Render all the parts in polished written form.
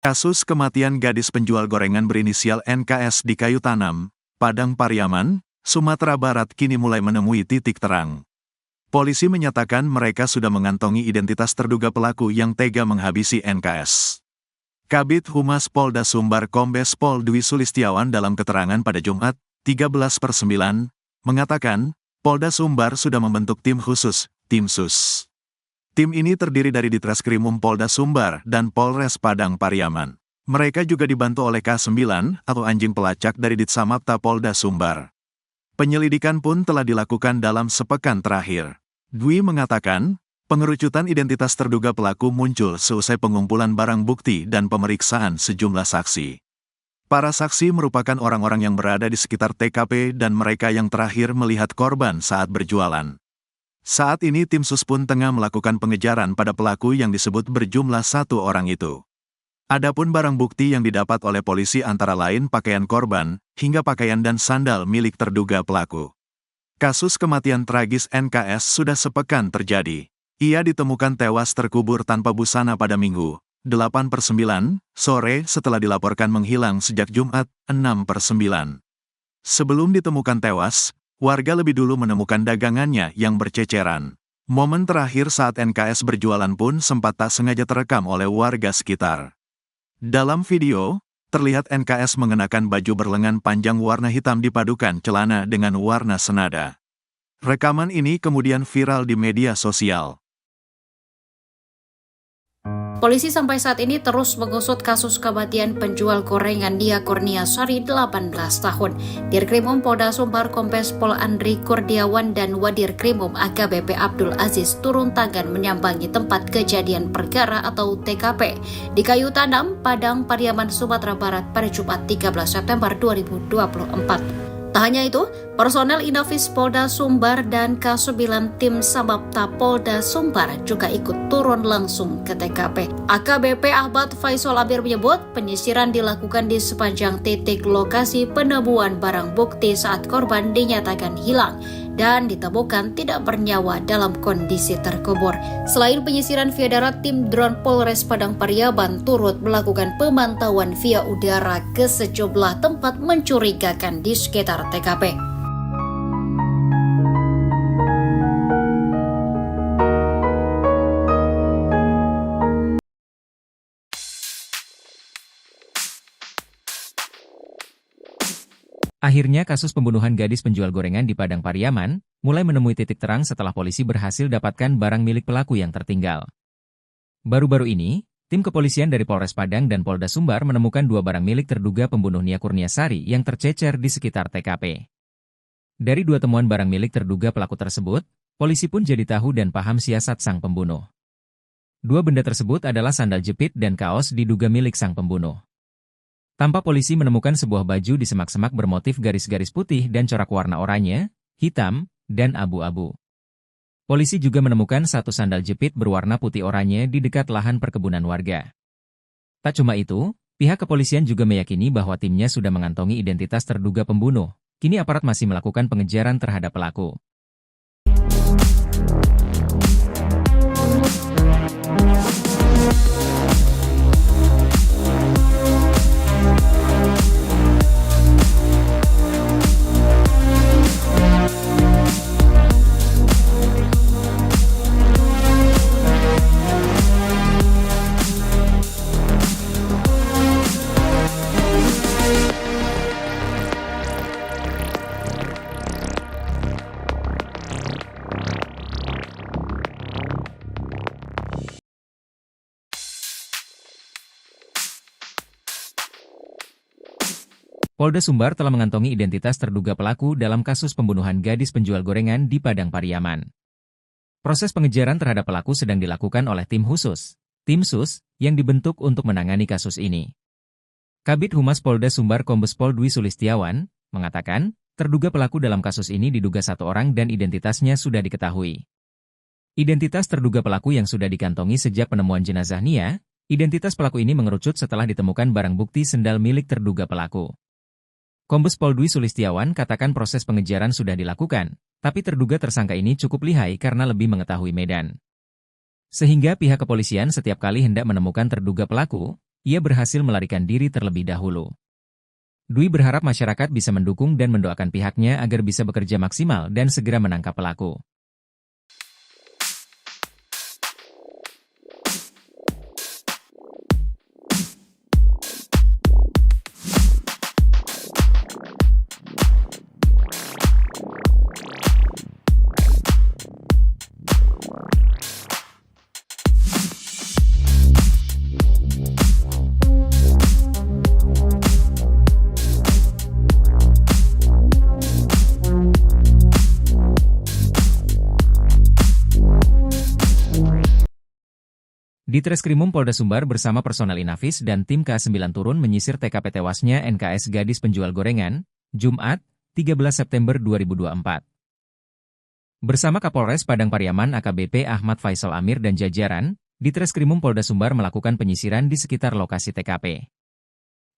Kasus kematian gadis penjual gorengan berinisial NKS di Kayu Tanam, Padang Pariaman, Sumatera Barat kini mulai menemui titik terang. Polisi menyatakan mereka sudah mengantongi identitas terduga pelaku yang tega menghabisi NKS. Kabid Humas Polda Sumbar Kombes Pol Dwi Sulistiawan dalam keterangan pada Jumat, 13/9, mengatakan, Polda Sumbar sudah membentuk tim khusus, Tim Sus. Tim ini terdiri dari Ditreskrimum Polda Sumbar dan Polres Padang Pariaman. Mereka juga dibantu oleh K9 atau anjing pelacak dari Ditsamapta Polda Sumbar. Penyelidikan pun telah dilakukan dalam sepekan terakhir. Dwi mengatakan, pengerucutan identitas terduga pelaku muncul seusai pengumpulan barang bukti dan pemeriksaan sejumlah saksi. Para saksi merupakan orang-orang yang berada di sekitar TKP dan mereka yang terakhir melihat korban saat berjualan. Saat ini tim sus pun tengah melakukan pengejaran pada pelaku yang disebut berjumlah 1 orang itu. Adapun barang bukti yang didapat oleh polisi antara lain pakaian korban, hingga pakaian dan sandal milik terduga pelaku. Kasus kematian tragis NKS sudah sepekan terjadi. Ia ditemukan tewas terkubur tanpa busana pada Minggu, 8/9, sore setelah dilaporkan menghilang sejak Jumat, 6/9. Sebelum ditemukan tewas, warga lebih dulu menemukan dagangannya yang berceceran. Momen terakhir saat NKS berjualan pun sempat tak sengaja terekam oleh warga sekitar. Dalam video, terlihat NKS mengenakan baju berlengan panjang warna hitam dipadukan celana dengan warna senada. Rekaman ini kemudian viral di media sosial. Polisi sampai saat ini terus mengusut kasus kematian penjual gorengan Nia Kurniasari 18 tahun. Dirkrimum Polda Sumbar Kombes Pol Andri Kurniawan dan Wadirkrimum AKBP Abdul Aziz turun tangan menyambangi tempat kejadian perkara atau TKP di Kayu Tanam, Padang Pariaman, Sumatera Barat pada Jumat 13 September 2024. Tak hanya itu, personel Inafis Polda Sumbar dan K9 Tim Samapta Polda Sumbar juga ikut turun langsung ke TKP. AKBP Ahmad Faisal Amir menyebut penyisiran dilakukan di sepanjang titik lokasi penemuan barang bukti saat korban dinyatakan hilang dan ditemukan tidak bernyawa dalam kondisi terkubur. Selain penyisiran via darat, tim drone Polres Padang Pariaman turut melakukan pemantauan via udara ke sejumlah tempat mencurigakan di sekitar TKP. Akhirnya kasus pembunuhan gadis penjual gorengan di Padang Pariaman mulai menemui titik terang setelah polisi berhasil dapatkan barang milik pelaku yang tertinggal. Baru-baru ini, tim kepolisian dari Polres Padang dan Polda Sumbar menemukan 2 barang milik terduga pembunuh Nia Kurniasari yang tercecer di sekitar TKP. Dari 2 temuan barang milik terduga pelaku tersebut, polisi pun jadi tahu dan paham siasat sang pembunuh. 2 benda tersebut adalah sandal jepit dan kaos diduga milik sang pembunuh. Tanpa polisi menemukan sebuah baju di semak-semak bermotif garis-garis putih dan corak warna oranye, hitam, dan abu-abu. Polisi juga menemukan 1 sandal jepit berwarna putih oranye di dekat lahan perkebunan warga. Tak cuma itu, pihak kepolisian juga meyakini bahwa timnya sudah mengantongi identitas terduga pembunuh. Kini aparat masih melakukan pengejaran terhadap pelaku. Polda Sumbar telah mengantongi identitas terduga pelaku dalam kasus pembunuhan gadis penjual gorengan di Padang Pariaman. Proses pengejaran terhadap pelaku sedang dilakukan oleh tim khusus, Tim Sus, yang dibentuk untuk menangani kasus ini. Kabid Humas Polda Sumbar Kombes Pol Dwi Sulistiawan mengatakan, terduga pelaku dalam kasus ini diduga 1 orang dan identitasnya sudah diketahui. Identitas terduga pelaku yang sudah dikantongi sejak penemuan jenazah Nia, identitas pelaku ini mengerucut setelah ditemukan barang bukti sendal milik terduga pelaku. Kombes Pol Dwi Sulistiawan katakan proses pengejaran sudah dilakukan, tapi terduga tersangka ini cukup lihai karena lebih mengetahui medan. Sehingga pihak kepolisian setiap kali hendak menemukan terduga pelaku, ia berhasil melarikan diri terlebih dahulu. Dwi berharap masyarakat bisa mendukung dan mendoakan pihaknya agar bisa bekerja maksimal dan segera menangkap pelaku. Ditreskrimum Polda Sumbar bersama personel Inafis dan tim K9 turun menyisir TKP tewasnya NKS gadis penjual gorengan, Jumat, 13 September 2024. Bersama Kapolres Padang Pariaman AKBP Ahmad Faisal Amir dan jajaran, Ditreskrimum Polda Sumbar melakukan penyisiran di sekitar lokasi TKP.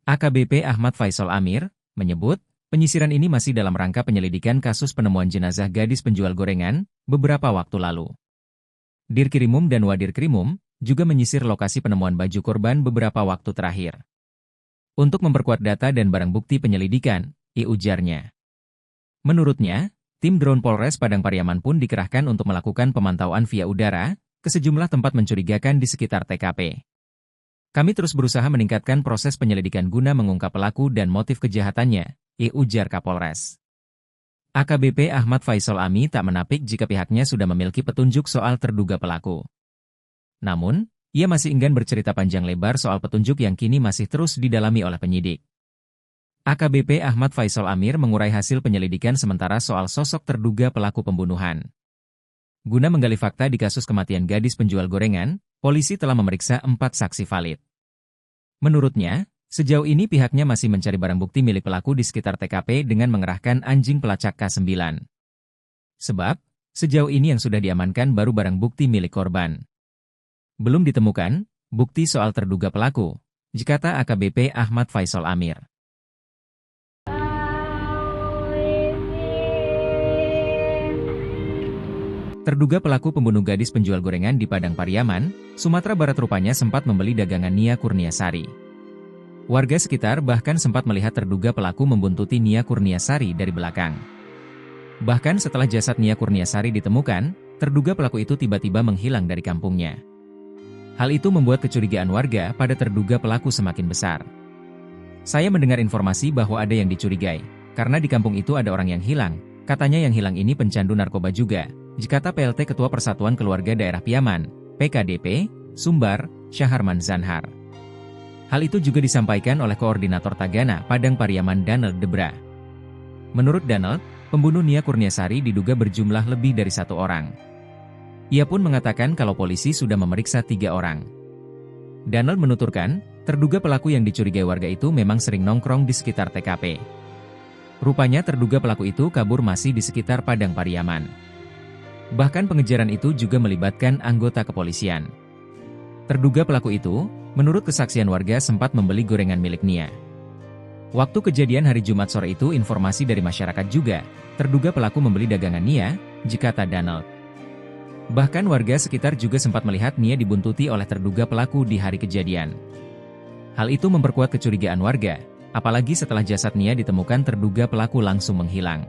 AKBP Ahmad Faisal Amir menyebut, penyisiran ini masih dalam rangka penyelidikan kasus penemuan jenazah gadis penjual gorengan beberapa waktu lalu. Dirkrimum dan Wadirkrimum juga menyisir lokasi penemuan baju korban beberapa waktu terakhir. Untuk memperkuat data dan barang bukti penyelidikan, ujarnya. Menurutnya, tim drone Polres Padang Pariaman pun dikerahkan untuk melakukan pemantauan via udara ke sejumlah tempat mencurigakan di sekitar TKP. Kami terus berusaha meningkatkan proses penyelidikan guna mengungkap pelaku dan motif kejahatannya, ujar Kapolres. AKBP Ahmad Faisal Ami tak menapik jika pihaknya sudah memiliki petunjuk soal terduga pelaku. Namun, ia masih enggan bercerita panjang lebar soal petunjuk yang kini masih terus didalami oleh penyidik. AKBP Ahmad Faisal Amir mengurai hasil penyelidikan sementara soal sosok terduga pelaku pembunuhan. Guna menggali fakta di kasus kematian gadis penjual gorengan, polisi telah memeriksa 4 saksi valid. Menurutnya, sejauh ini pihaknya masih mencari barang bukti milik pelaku di sekitar TKP dengan mengerahkan anjing pelacak K9. Sebab, sejauh ini yang sudah diamankan baru barang bukti milik korban. Belum ditemukan bukti soal terduga pelaku, kata AKBP Ahmad Faisal Amir. Terduga pelaku pembunuh gadis penjual gorengan di Padang Pariaman, Sumatera Barat rupanya sempat membeli dagangan Nia Kurniasari. Warga sekitar bahkan sempat melihat terduga pelaku membuntuti Nia Kurniasari dari belakang. Bahkan setelah jasad Nia Kurniasari ditemukan, terduga pelaku itu tiba-tiba menghilang dari kampungnya. Hal itu membuat kecurigaan warga pada terduga pelaku semakin besar. Saya mendengar informasi bahwa ada yang dicurigai, karena di kampung itu ada orang yang hilang. Katanya yang hilang ini pencandu narkoba juga, kata PLT Ketua Persatuan Keluarga Daerah Piaman, PKDP, Sumbar, Syaharman Zanhar. Hal itu juga disampaikan oleh Koordinator Tagana Padang Pariaman Donald Debra. Menurut Donald, pembunuh Nia Kurniasari diduga berjumlah lebih dari 1 orang. Ia pun mengatakan kalau polisi sudah memeriksa 3 orang. Donald menuturkan, terduga pelaku yang dicurigai warga itu memang sering nongkrong di sekitar TKP. Rupanya terduga pelaku itu kabur masih di sekitar Padang Pariaman. Bahkan pengejaran itu juga melibatkan anggota kepolisian. Terduga pelaku itu, menurut kesaksian warga sempat membeli gorengan milik Nia. Waktu kejadian hari Jumat sore itu informasi dari masyarakat juga, terduga pelaku membeli dagangan Nia, kata Donald. Bahkan warga sekitar juga sempat melihat Nia dibuntuti oleh terduga pelaku di hari kejadian. Hal itu memperkuat kecurigaan warga, apalagi setelah jasad Nia ditemukan terduga pelaku langsung menghilang.